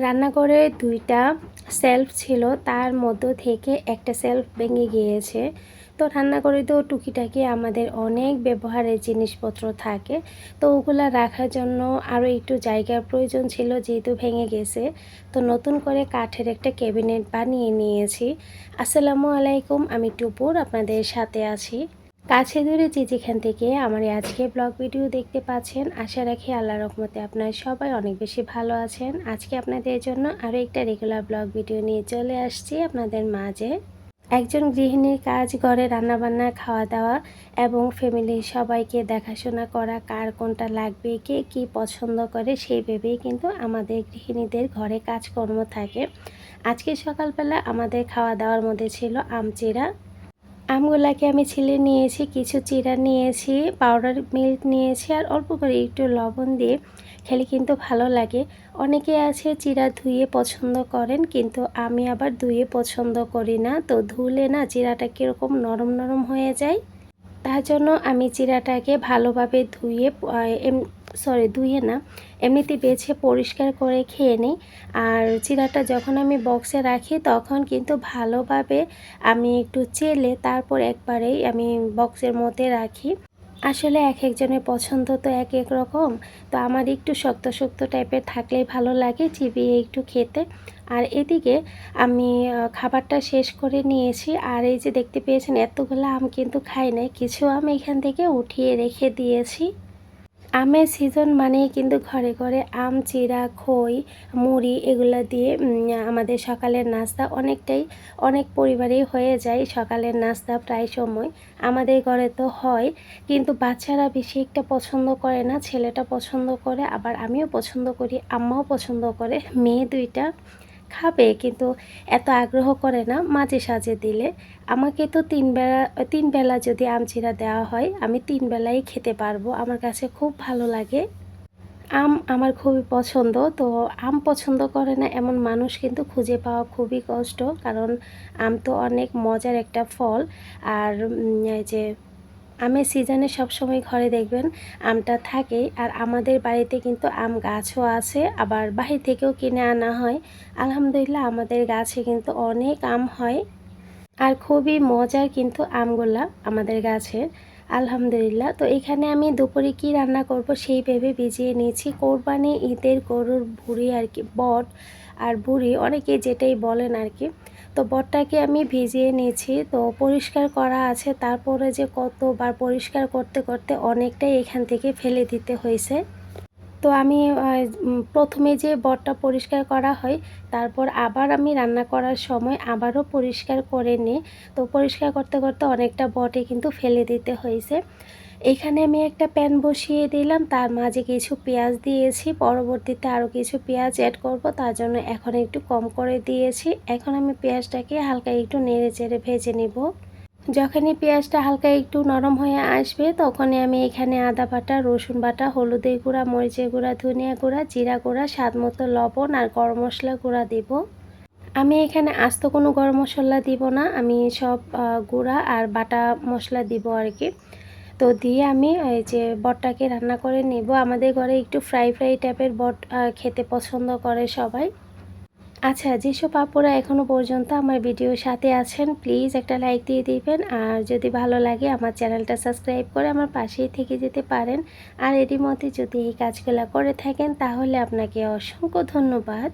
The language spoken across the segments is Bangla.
রান্নাঘরে ২টা সেলফ ছিল, তার মধ্য থেকে একটা সেলফ ভেঙে গিয়েছে। তো রান্নাঘরে তো টুকিটাকি আমাদের অনেক ব্যবহারের জিনিসপত্র থাকে, তো ওগুলা রাখার জন্য আরও একটু জায়গার প্রয়োজন ছিল, যেহেতু ভেঙে গেছে। তো নতুন করে কাঠের একটা ক্যাবিনেট বানিয়ে নিয়েছি। আসসালামু আলাইকুম, আমি টুপুর আপনাদের সাথে আছি। কাছে দূরে যে যেখান থেকে আমার আজকে ব্লগ ভিডিও দেখতে পাচ্ছেন, আশা রাখি আল্লাহর রহমতে আপনারা সবাই অনেক বেশি ভালো আছেন। আজকে আপনাদের জন্য আরও একটা রেগুলার ব্লগ ভিডিও নিয়ে চলে আসছি আপনাদের মাঝে। একজন গৃহিণীর কাজ ঘরে রান্নাবান্না, খাওয়া দাওয়া এবং ফ্যামিলির সবাইকে দেখাশোনা করা, কার কোনটা লাগবে, কে কী পছন্দ করে সেই ভেবেই কিন্তু আমাদের গৃহিণীদের ঘরে কাজকর্ম থাকে। আজকে সকালবেলা আমাদের খাওয়া দাওয়ার মধ্যে ছিল আম চিরা। আমগুলাকে আমি ছিলে নিয়েছি, কিছু চিড়া নিয়েছি, পাউডার মিল্ক নিয়েছি আর অল্প করে একটু লবণ দিয়ে খেলে কিন্তু ভালো লাগে। অনেকে আছে চিড়া ধুয়ে পছন্দ করেন, কিন্তু আমি আবার ধুয়ে পছন্দ করি না। তো ধুলে না চিড়াটা কীরকম নরম নরম হয়ে যায়। তার জন্য আমি চিড়াটাকে ভালোভাবে ধুয়ে ধুয়ে না, এমনিতে বেছে পরিষ্কার করে খেয়ে নিই। আর চিড়াটা যখন আমি বক্সে রাখি তখন কিন্তু ভালোভাবে আমি একটু চেলে তারপর একবারেই আমি বক্সের মধ্যে রাখি। আসলে এক একজনের পছন্দ তো এক এক রকম। তো আমার একটু শক্ত শক্ত টাইপের থাকলেই ভালো লাগে চিবিয়ে একটু খেতে। আর এদিকে আমি খাবারটা শেষ করে নিয়েছি। আর এই যে দেখতে পেয়েছেন এতগুলো আম কিন্তু খাই নাই, কিছু আম এখান থেকে উঠিয়ে রেখে দিয়েছি। আমের সিজন মানেই কিন্তু ঘরে ঘরে আম, চিড়া, খই, মুড়ি এগুলা দিয়ে আমাদের সকালের নাস্তা অনেক পরিবারেই হয়ে যায় সকালের নাস্তা প্রায় সময়। আমাদের ঘরে তো হয়, কিন্তু বাচ্চারা বেশি একটা পছন্দ করে না, ছেলেটা পছন্দ করে, আবার আমিও পছন্দ করি, আম্মাও পছন্দ করে। মেয়ে ২টা খাবে কিন্তু এত আগ্রহ করে না, মাঝে সাঝে দিলে। আমাকে তো তিন বেলা যদি আম চিড়া দেওয়া হয় আমি ৩ বেলাই খেতে পারবো, আমার কাছে খুব ভালো লাগে। আম আমার খুবই পছন্দ। তো আম পছন্দ করে না এমন মানুষ কিন্তু খুঁজে পাওয়া খুবই কষ্ট, কারণ আম তো অনেক মজার একটা ফল। আর এই যে আমের সিজনে সবসময় ঘরে দেখবেন আমটা থাকেই। আর আমাদের বাড়িতে কিন্তু আম গাছও আছে, আবার বাহির থেকেও কিনে আনা হয়। আলহামদুলিল্লাহ আমাদের গাছে কিন্তু অনেক আম হয়, আর খুবই মজার কিন্তু আমগুলা আমাদের গাছের। আলহামদুলিল্লাহ। তো এখানে আমি দুপুরে কি রান্না করব সেই ভেবে ভিজিয়ে নিয়েছি কোরবানি ঈদের গরুর ভুঁড়ি আর কি, বট আর ভুঁড়ি অনেকে যেটাই বলেন আর কি। তো বটটাকে আমি ভিজিয়ে নিয়েছি, তো পরিষ্কার করা আছে, তারপরে যে কতবার পরিষ্কার করতে করতে অনেকটাই এখান থেকে ফেলে দিতে হয়েছে। তো আমি প্রথমে যে বটটা পরিষ্কার করা হয়, তারপর আবার আমি রান্না করার সময় আবারও পরিষ্কার করে নিই। তো পরিষ্কার করতে করতে অনেকটা বটে কিন্তু ফেলে দিতে হয়েছে। এখানে আমি একটা প্যান বসিয়ে দিলাম, তার মাঝে কিছু পেঁয়াজ দিয়েছি, পরবর্তীতে আরও কিছু পেঁয়াজ অ্যাড করব, তার জন্য এখন একটু কম করে দিয়েছি। এখন আমি পেঁয়াজটাকে হালকা একটু নেড়ে চেড়ে ভেজে নিব। যখনই পেঁয়াজটা হালকা একটু নরম হয়ে আসবে তখনই আমি এখানে আদা বাটা, রসুন বাটা, হলুদের গুঁড়া, মরিচের গুঁড়া, ধনিয়া গুঁড়া, জিরা গুঁড়া, স্বাদ মতো লবণ আর গরম মশলা গুঁড়া দেব। আমি এখানে আস্ত কোনো গরম মশলা দিব না, আমি সব গুঁড়া আর বাটা মশলা দিব আর কি। তো দিয়ে আমি এই যে বটটাকে রান্না করে নেব। আমাদের ঘরে একটু ফ্রাই ফ্রাই টাইপের বট খেতে পছন্দ করে সবাই। আচ্ছা, যেসব আপুরা এখনও পর্যন্ত আমার ভিডিওর সাথে আছেন প্লিজ একটা লাইক দিয়ে দিবেন, আর যদি ভালো লাগে আমার চ্যানেলটা সাবস্ক্রাইব করে আমার পাশেই থেকে যেতে পারেন। আর এরই মধ্যে যদি এই কাজগুলো করে থাকেন তাহলে আপনাকে অসংখ্য ধন্যবাদ।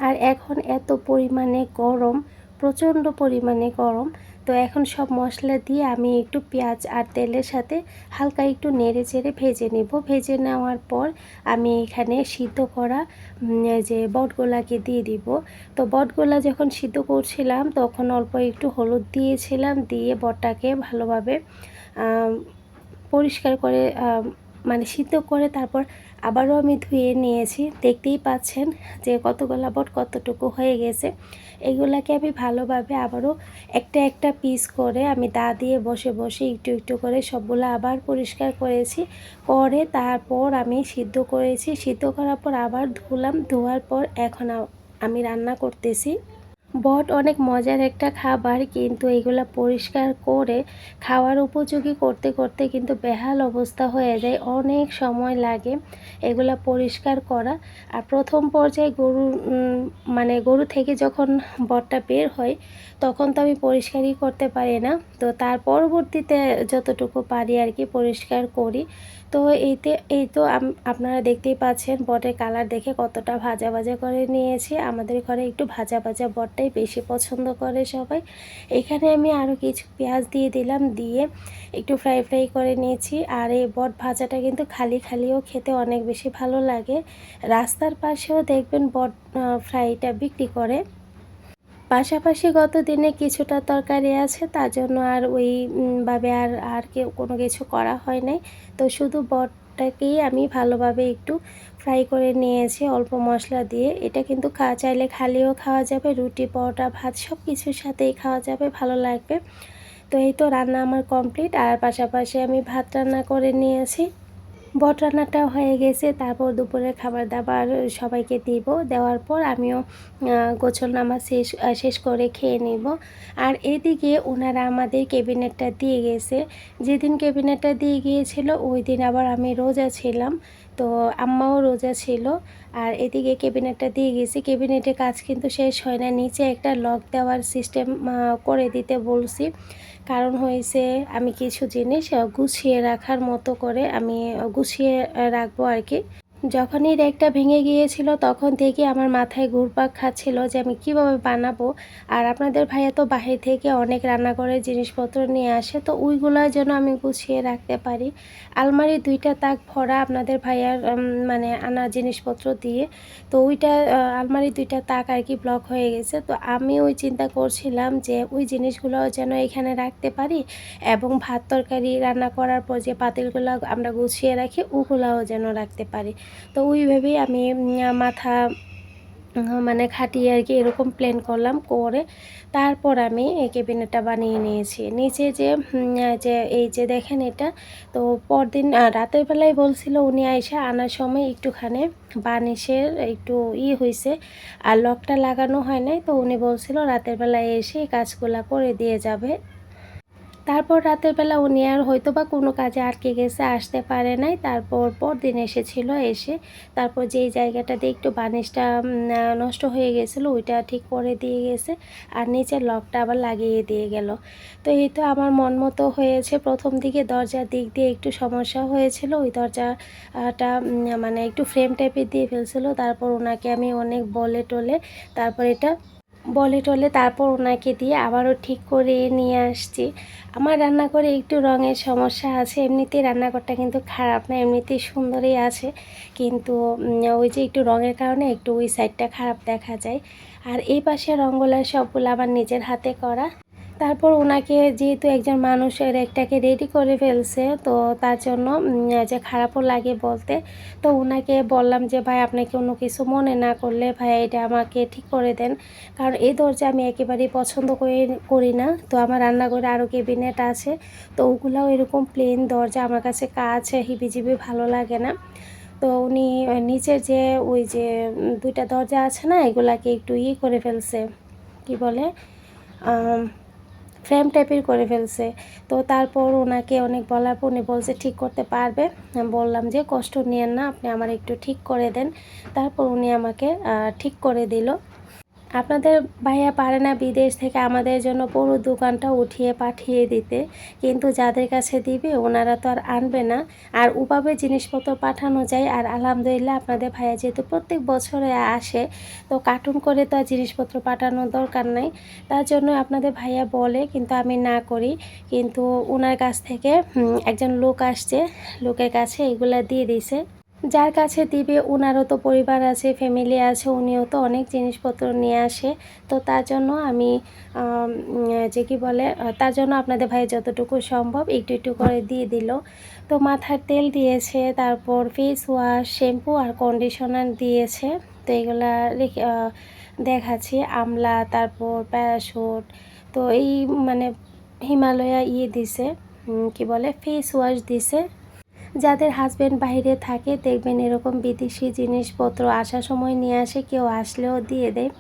আর এখন এত পরিমাণে গরম, প্রচণ্ড পরিমাণে গরম। তো এখন সব মশলা দিয়ে আমি একটু পেঁয়াজ আর তেলের সাথে হালকা একটু নেড়ে চেড়ে ভেজে নেব। ভেজে নেওয়ার পর আমি এখানে সিদ্ধ করা যে বটগুলাকে দিয়ে দিব। তো বটগুলা যখন সিদ্ধ করছিলাম তখন অল্প একটু হলুদ দিয়েছিলাম, দিয়ে বটটাকে ভালোভাবে পরিষ্কার করে মানে সিদ্ধ করে তারপর আবারও আমি ধুয়ে নিয়েছি। দেখতেই পাচ্ছেন যে কতগুলা বট কতটুকু হয়ে গেছে। এগুলাকে আমি ভালোভাবে আবারও একটা একটা পিস করে আমি দা দিয়ে বসে বসে একটু একটু করে সবগুলো আবার পরিষ্কার করেছি। করে তারপর আমি সিদ্ধ করেছি, সিদ্ধ করার পর আবার ধুলাম, ধোয়ার পর এখন আমি রান্না করতেছি। বট অনেক মজার একটা খাবার, কিন্তু এগুলা পরিষ্কার করে খাওয়ার উপযোগী করতে করতে কিন্তু বেহাল অবস্থা হয়ে যায়, অনেক সময় লাগে এগুলা পরিষ্কার করা। আর প্রথম পর্যায়ে মানে গরু থেকে যখন বটটা বের হয় তখন তো আমি পরিষ্কারই করতে পারি না, তো তার পরবর্তীতে যতটুকু পারি আর কি পরিষ্কার করি। তো এই তো আপনারা দেখতেই পাচ্ছেন বটের কালার দেখে কতটা ভাজা ভাজা করে নিয়েছি। আমাদের ঘরে একটু ভাজা ভাজা বটটাই বেশি পছন্দ করে সবাই। এখানে আমি আরও কিছু পেঁয়াজ দিয়ে দিলাম, দিয়ে একটু ফ্রাই ফ্রাই করে নিয়েছি। আর এই বট ভাজাটা কিন্তু খালি খালিও খেতে অনেক বেশি ভালো লাগে। রাস্তার পাশেও দেখবেন বট ফ্রাইটা বিক্রি করে। পাশাপাশি গত দিনে কিছুটা তরকারি আছে, তার জন্য আর ওই ভাবে আর কেউ কোনো কিছু করা হয় নাই। তো শুধু বটটাকেই আমি ভালোভাবে একটু ফ্রাই করে নিয়েছি অল্প মশলা দিয়ে। এটা কিন্তু চাইলে খালিও খাওয়া যাবে, রুটি পরোটা ভাত সব কিছুর সাথেই খাওয়া যাবে, ভালো লাগবে। তো এই তো রান্না আমার কমপ্লিট, আর পাশাপাশি আমি ভাত রান্না করে নিয়েছি। বট রান্নাটাও হয়ে গেছে। তারপর দুপুরের খাবার দাবার সবাইকে দিব, দেওয়ার পর আমিও গোছল নামা শেষ করে খেয়ে নিব। আর এদিকে ওনারা আমাদের ক্যাবিনেটটা দিয়ে গেছে। যেদিন ক্যাবিনেটটা দিয়ে গিয়েছিল ওই দিন আবার আমি রোজা ছিলাম, তো আম্মাও রোজা ছিল। আর এদিকে ক্যাবিনেটটা দিয়ে গেছি, ক্যাবিনেটের কাজ কিন্তু শেষ হয় না, নিচে একটা লক দেওয়ার সিস্টেম করে দিতে বলছি। কারণ হয়েছে আমি কিছু জিনিস গুছিয়ে রাখার মতো করে আমি গুছিয়ে রাখবো আর কি। যখনই রেকটা ভেঙে গিয়েছিল তখন থেকে আমার মাথায় ঘুরপাক খাচ্ছিল যে আমি কিভাবে বানাবো। আর আপনাদের ভাইয়া তো বাহির থেকে অনেক রান্নাঘরের জিনিসপত্র নিয়ে আসে, তো ওইগুলো যেন আমি গুছিয়ে রাখতে পারি। আলমারি 2টা তাক ভরা আপনাদের ভাইয়ার মানে আনা জিনিসপত্র দিয়ে। তো ওইটা আলমারি 2টা তাক আর কি ব্লক হয়ে গেছে। তো আমি ওই চিন্তা করছিলাম যে ওই জিনিসগুলো যেন এখানে রাখতে পারি, এবং ভাত তরকারি রান্না করার পর যে পাতিলগুলো আমরা গুছিয়ে রাখি ওগুলাও যেন রাখতে পারি। তো ওইভাবেই আমি মাথা মানে খাটিয়ে আর কি এরকম প্ল্যান করলাম, করে তারপর আমি এই ক্যাবিনেটটা বানিয়ে নিয়েছি। নিচে যে এই যে দেখেন এটা, তো পরদিন রাতের বেলায় বলছিল উনি আইসা আনার সময় একটুখানি বানিশের একটু হয়েছে, আর লকটা লাগানো হয় নাই, তো উনি বলছিল রাতের বেলায় এসে এই কাজগুলা করে দিয়ে যাবে। তারপর রাতের বেলা উনি আর হয়তো বা কোনো কাজে আটকে গেছে, আসতে পারে নাই। তারপর পরদিন এসেছিল, এসে তারপর যেই জায়গাটাতে একটু বানিশটা নষ্ট হয়ে গেছিলো ওইটা ঠিক করে দিয়ে গেছে, আর নিচের লকটা আবার লাগিয়ে দিয়ে গেল। তো এই তো আমার মন মতো হয়েছে। প্রথম দিকে দরজার দিক দিয়ে একটু সমস্যা হয়েছিল, ওই দরজাটা মানে একটু ফ্রেম টাইপের দিয়ে ফেলছিল। তারপর ওনাকে আমি অনেক বলে টলে তারপর ওনাকে দিয়ে আবারও ঠিক করে নিয়ে আসছি। আমার রান্নাঘরে একটু রঙের সমস্যা আছে, এমনিতেই রান্নাঘরটা কিন্তু খারাপ না, এমনিতেই সুন্দরই আছে, কিন্তু ওই যে একটু রঙের কারণে একটু ওই সাইডটা খারাপ দেখা যায়। আর এই পাশে রঙগুলো সবগুলো আমার নিজের হাতে করা। তারপর ওনাকে যেহেতু একজন মানুষের একটাকে রেডি করে ফেলছে, তো তার জন্য যে খারাপও লাগে বলতে, তো ওনাকে বললাম যে ভাই আপনাকে অন্য কিছু মনে না করলে ভাই এটা আমাকে ঠিক করে দেন, কারণ এই দরজা আমি একেবারেই পছন্দ করি না। তো আমার রান্নাঘরে আরও ক্যাবিনেট আছে, তো ওগুলাও এরকম প্লেন দরজা আমার কাছে কাজ হিবিজিবি ভালো লাগে না। তো উনি নিচের যে ওই যে 2টা দরজা আছে না, এগুলাকে একটু করে ফেলছে, কি বলে ফ্রেম টাইপের করে ফেলছে। তো তারপর ওনাকে অনেক বলার পর উনি বলছে ঠিক করতে পারবে। আমি বললাম যে কষ্ট নিয়েন না, আপনি আমার একটু ঠিক করে দেন। তারপর উনি আমাকে ঠিক করে দিল। আপনাদের ভাইয়া পারে না বিদেশ থেকে আমাদের জন্য পুরো দোকানটা উঠিয়ে পাঠিয়ে দিতে, কিন্তু যাদের কাছে দিবে ওনারা তো আর আনবে না। আর ওভাবে জিনিসপত্র পাঠানো যায়। আর আলহামদুলিল্লাহ আপনাদের ভাইয়া যেহেতু প্রত্যেক বছরে আসে, তো কার্টুন করে তো আর জিনিসপত্র পাঠানোর দরকার নাই, তার জন্য আপনাদের ভাইয়া বলে, কিন্তু আমি না করি। কিন্তু ওনার কাছ থেকে একজন লোক আসছে, লোকের কাছে এগুলা দিয়ে দিছে। যার কাছে দিবে ওনারও তো পরিবার আছে, ফ্যামিলি আছে, উনিও তো অনেক জিনিসপত্র নিয়ে আসে। তো তার জন্য আমি যে কি বলে তার জন্য আপনাদের ভাই যতটুকু সম্ভব একটু একটু করে দিয়ে দিল। তো মাথার তেল দিয়েছে, তারপর ফেস ওয়াশ, শ্যাম্পু আর কন্ডিশনার দিয়েছে। তো এগুলা দেখাচ্ছি, আমলা, তারপর প্যারাশুট, তো এই মানে হিমালয়া দিছে, কি বলে ফেস ওয়াশ দিছে। যাদের হাজব্যান্ড বাইরে থাকে দেখবেন এরকম বিদেশি জিনিসপত্র আসার সময় নিয়ে আসে, কেউ আসলেও দিয়ে দেয়।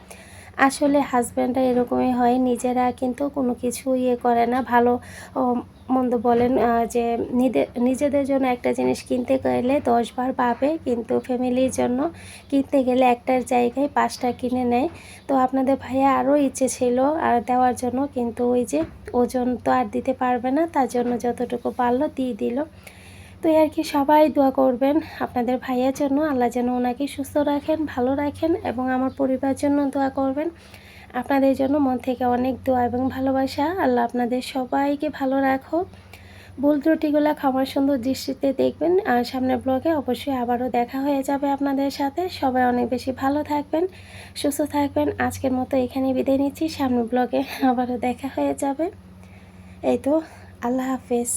আসলে হাজব্যান্ডরা এরকমই হয়, নিজেরা কিন্তু কোনো কিছু ইয়ে করে না, ভালো ও মন্দ বলেন, যে নিজেদের জন্য একটা জিনিস কিনতে গেলে 10 বার ভাবে, কিন্তু ফ্যামিলির জন্য কিনতে গেলে একটার জায়গায় 5টা কিনে নেয়। তো আপনাদের ভাইয়া আরও ইচ্ছে ছিল আর দেওয়ার জন্য, কিন্তু ওই যে ওজন তো আর দিতে পারবে না, তার জন্য যতটুকু পারলো দিয়ে দিল। তো এই আর কি, সবাই দোয়া করবেন আপনাদের ভাইয়ার জন্য, আল্লাহ যেন ওনাকে সুস্থ রাখেন, ভালো রাখেন, এবং আমার পরিবারের জন্য দোয়া করবেন। আপনাদের জন্য মন থেকে অনেক দোয়া এবং ভালোবাসা। আল্লাহ আপনাদের সবাইকে ভালো রাখো। ভুল ত্রুটিগুলো ক্ষমার সুন্দর দৃষ্টিতে দেখবেন। আর সামনের ব্লগে অবশ্যই আবারও দেখা হয়ে যাবে আপনাদের সাথে। সবাই অনেক বেশি ভালো থাকবেন, সুস্থ থাকবেন। আজকের মতো এখানেই বিদায় নিচ্ছি, সামনের ব্লগে আবারও দেখা হয়ে যাবে। এই তো, আল্লাহ হাফেজ।